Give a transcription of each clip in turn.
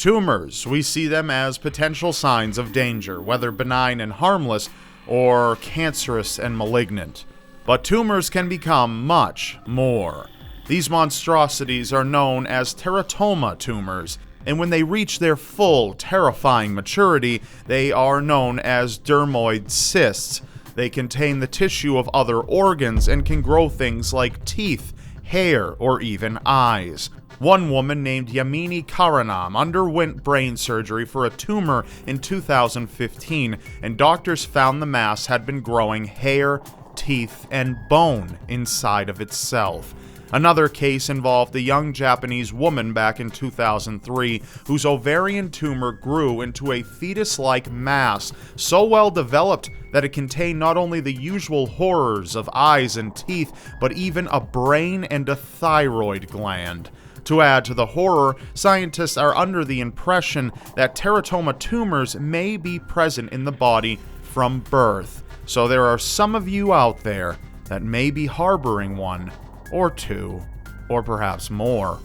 Tumors, we see them as potential signs of danger, whether benign and harmless, or cancerous and malignant. But tumors can become much more. These monstrosities are known as teratoma tumors, and when they reach their full, terrifying maturity, they are known as dermoid cysts. They contain the tissue of other organs and can grow things like teeth, hair, or even eyes. One woman named Yamini Karanam underwent brain surgery for a tumor in 2015, and doctors found the mass had been growing hair, teeth, and bone inside of itself. Another case involved a young Japanese woman back in 2003 whose ovarian tumor grew into a fetus-like mass so well developed that it contained not only the usual horrors of eyes and teeth, but even a brain and a thyroid gland. To add to the horror, scientists are under the impression that teratoma tumors may be present in the body from birth. So there are some of you out there that may be harboring one, or two, or perhaps more,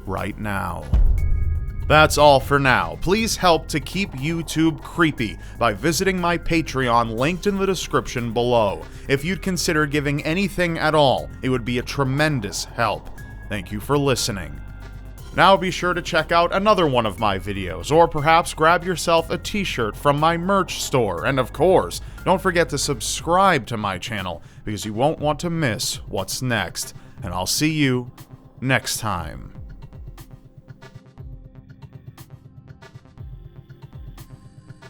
right now. That's all for now. Please help to keep YouTube creepy by visiting my Patreon linked in the description below. If you'd consider giving anything at all, it would be a tremendous help. Thank you for listening. Now be sure to check out another one of my videos, or perhaps grab yourself a t-shirt from my merch store, and of course, don't forget to subscribe to my channel, because you won't want to miss what's next. And I'll see you next time.